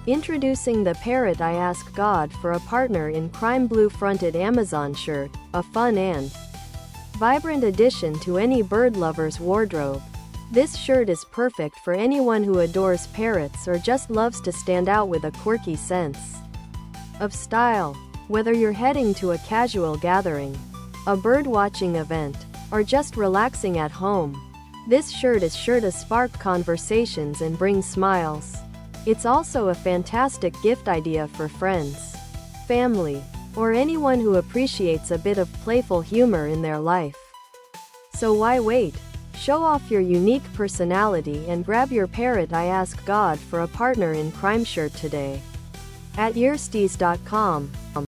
Introducing the Parrot I Ask God for a Partner in Crime blue fronted Amazon shirt, a fun and vibrant addition to any bird lover's wardrobe. This shirt is perfect for anyone who adores parrots or just loves to stand out with a quirky sense of style. Whether you're heading to a casual gathering, a bird-watching event, or just relaxing at home, this shirt is sure to spark conversations and bring smiles. It's also a fantastic gift idea for friends, family, or anyone who appreciates a bit of playful humor in their life. So why wait? Show off your unique personality and grab your Parrot I Ask God for a Partner in Crime shirt today at yearsties.com.